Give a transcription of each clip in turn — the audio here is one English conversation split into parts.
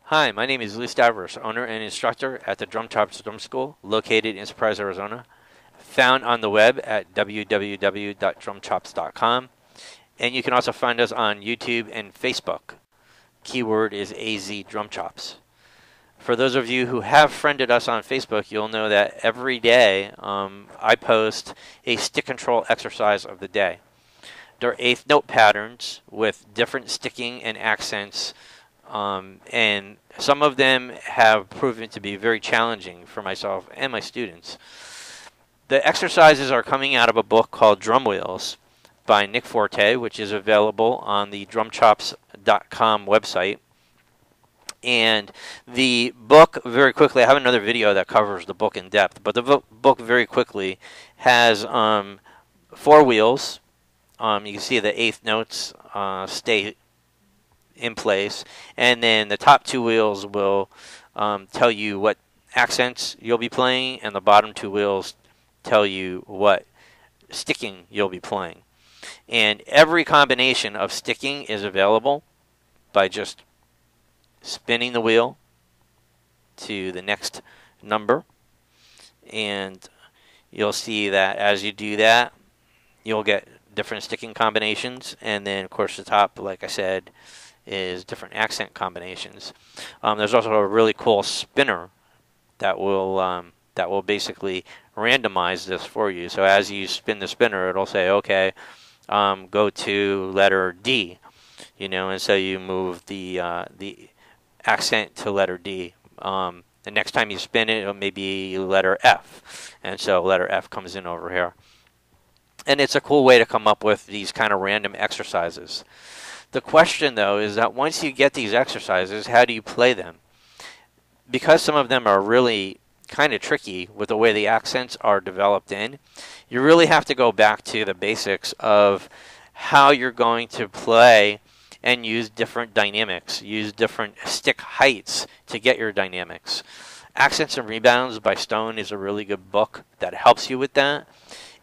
Hi, my name is Stavris, owner and instructor at the DrumChops Drum School, located in Surprise, Arizona. Found on the web at www.drumchops.com. And you can also find us on YouTube and Facebook. Keyword is AZDrumChops. For those of you who have friended us on Facebook, you'll know that every day I post a stick control exercise of the day. They're eighth note patterns with different sticking and accents, and some of them have proven to be very challenging for myself and my students. The exercises are coming out of a book called Drum Wheels by Nick Forte, which is available on the DrumChops.com website. And the book, very quickly, I have another video that covers the book in depth, but the book very quickly has 4 wheels. You can see the eighth notes stay in place, and then the top 2 wheels will tell you what accents you'll be playing, and the bottom 2 wheels tell you what sticking you'll be playing. And every combination of sticking is available by just spinning the wheel to the next number, and you'll see that as you do that, you'll get different sticking combinations, and then of course the top, like I said, is different accent combinations. There's also a really cool spinner that will basically randomize this for you. So as you spin the spinner, it'll say, okay, go to letter D, and so you move the accent to letter D. The next time you spin it, it'll maybe letter F, and so letter F comes in over here. And it's a cool way to come up with these kind of random exercises. The question, though, is that once you get these exercises, how do you play them? Because some of them are really kind of tricky with the way the accents are developed in, you really have to go back to the basics of how you're going to play and use different dynamics, use different stick heights to get your dynamics. Accents and Rebounds by Stone is a really good book that helps you with that.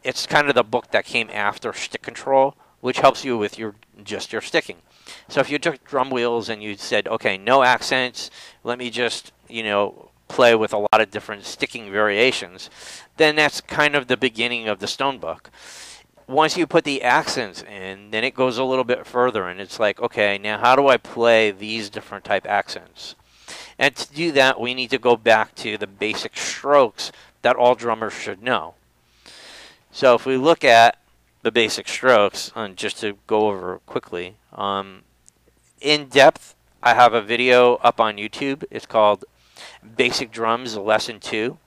It's kind of the book that came after Stick Control, which helps you with your sticking. So if you took Drum Wheels and you said, okay, no accents, let me just, play with a lot of different sticking variations, then that's kind of the beginning of the Stone book. Once you put the accents in, then it goes a little bit further, and it's like, okay, now how do I play these different type accents? And to do that, we need to go back to the basic strokes that all drummers should know. So if we look at the basic strokes, just to go over quickly, in depth, I have a video up on YouTube. It's called Basic Drums Lesson 2.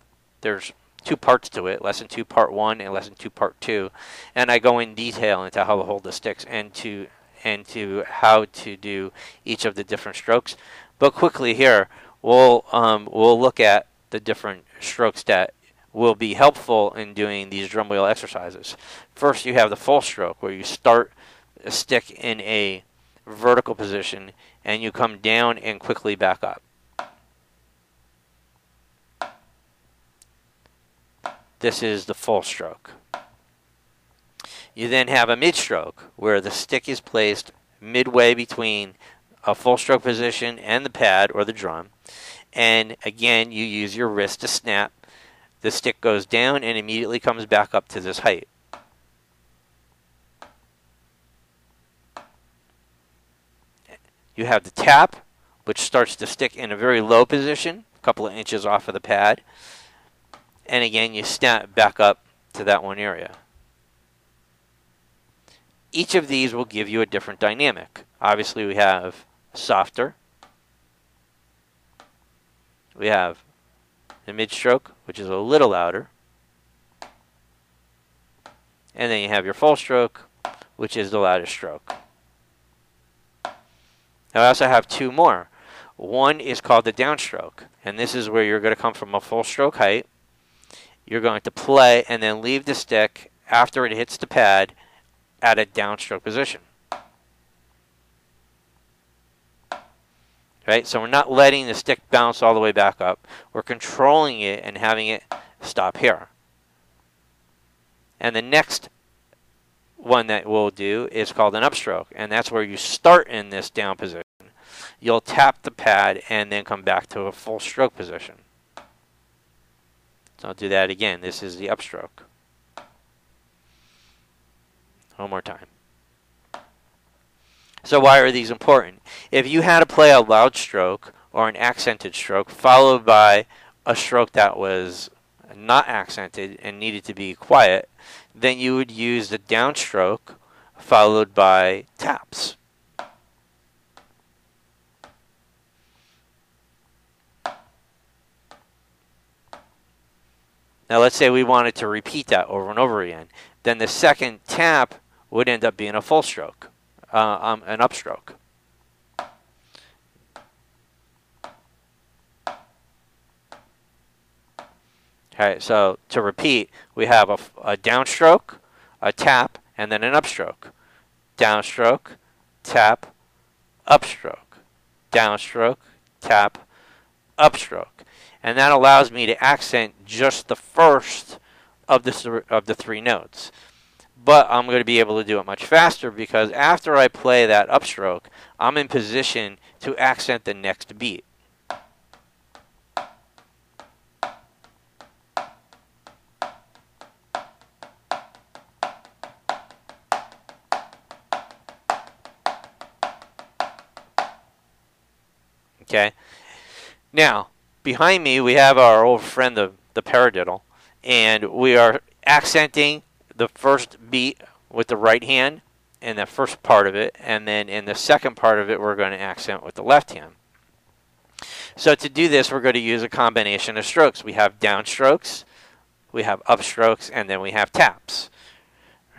There's 2 parts to it, Lesson 2 Part 1 and Lesson 2 Part 2. And I go in detail into how to hold the sticks and to how to do each of the different strokes. But quickly here, we'll look at the different strokes that will be helpful in doing these drum wheel exercises. First, you have the full stroke, where you start a stick in a vertical position and you come down and quickly back up. This is the full stroke. You then have a mid stroke, where the stick is placed midway between a full stroke position and the pad or the drum, and again you use your wrist to snap. The stick goes down and immediately comes back up to this height. You have the tap, which starts the stick in a very low position, a couple of inches off of the pad. And again, you snap back up to that one area. Each of these will give you a different dynamic. Obviously, we have softer. We have the mid stroke, which is a little louder. And then you have your full stroke, which is the loudest stroke. Now I also have 2 more. One is called the downstroke, and this is where you're going to come from a full stroke height. You're going to play and then leave the stick after it hits the pad at a downstroke position. Right? So we're not letting the stick bounce all the way back up. We're controlling it and having it stop here. And the next one that we'll do is called an upstroke, and that's where you start in this down position. you'll tap the pad and then come back to a full stroke position. So I'll do that again. This is the upstroke. One more time. So why are these important? If you had to play a loud stroke or an accented stroke followed by a stroke that was not accented and needed to be quiet, then you would use the downstroke followed by taps. Now let's say we wanted to repeat that over and over again. Then the second tap would end up being a full stroke, an upstroke. Okay, so to repeat, we have a downstroke, a tap, and then an upstroke. Downstroke, tap, upstroke. Downstroke, tap, upstroke. And that allows me to accent just the first of the three notes. But I'm going to be able to do it much faster because after I play that upstroke, I'm in position to accent the next beat. Okay. Now, behind me we have our old friend the Paradiddle, and we are accenting the first beat with the right hand in the first part of it, and then in the second part of it we're going to accent with the left hand. So to do this, we're going to use a combination of strokes. We have downstrokes, we have upstrokes, and then we have taps.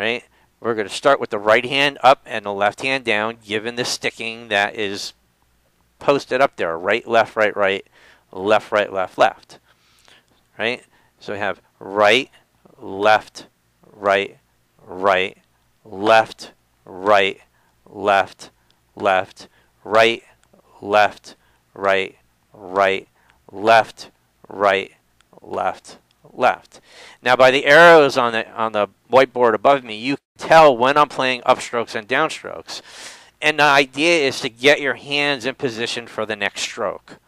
Right? We're going to start with the right hand up and the left hand down, given the sticking that is posted up there. Right, left, right, left, left. Right? So we have right, left, right, left, right, left, right, left. Now by the arrows on the whiteboard above me, you can tell when I'm playing upstrokes and downstrokes. And the idea is to get your hands in position for the next stroke.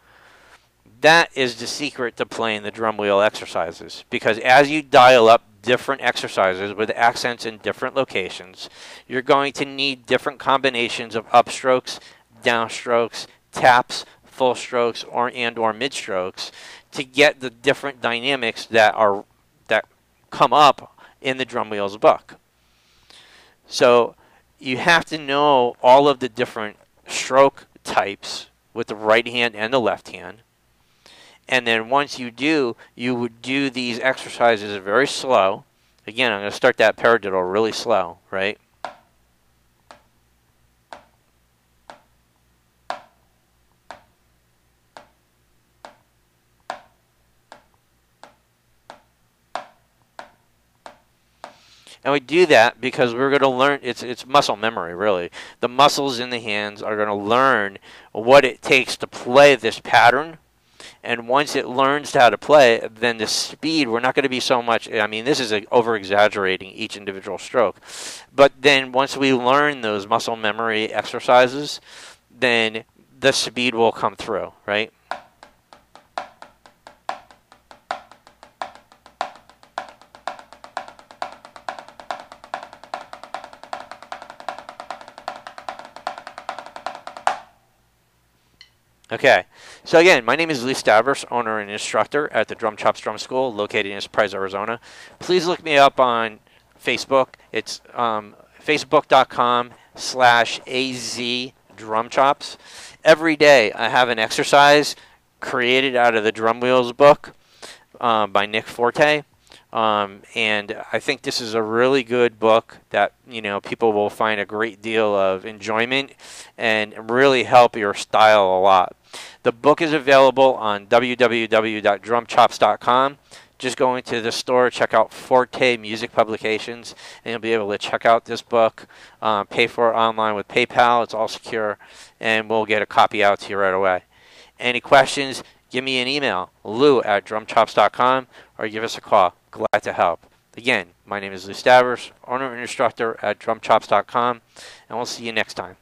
That is the secret to playing the drum wheel exercises, because as you dial up different exercises with accents in different locations, you're going to need different combinations of upstrokes, downstrokes, taps, full strokes, or mid strokes to get the different dynamics that come up in the drum wheels book. So you have to know all of the different stroke types with the right hand and the left hand. And then once you do, you would do these exercises very slow. Again, I'm going to start that paradiddle really slow, right? And we do that because we're going to learn, it's muscle memory, really. The muscles in the hands are going to learn what it takes to play this pattern. And once it learns how to play, then the speed, we're not going to be so much, I mean, this is over-exaggerating each individual stroke. But then once we learn those muscle memory exercises, then the speed will come through, right? Okay, so again, my name is Stavris, owner and instructor at the DrumChops Drum School, located in Surprise, Arizona. Please look me up on Facebook. It's facebook.com/AZDrumChops. Every day I have an exercise created out of the Drum Wheels book by Nick Forte. And I think this is a really good book that, you know, people will find a great deal of enjoyment and really help your style a lot. The book is available on www.drumchops.com. Just go into the store, check out Forte Music Publications, and you'll be able to check out this book, pay for it online with PayPal. It's all secure, and we'll get a copy out to you right away. Any questions, give me an email, lou@drumchops.com, or give us a call. Glad to help. Again, my name is Lou Stavris, owner and instructor at drumchops.com, and we'll see you next time.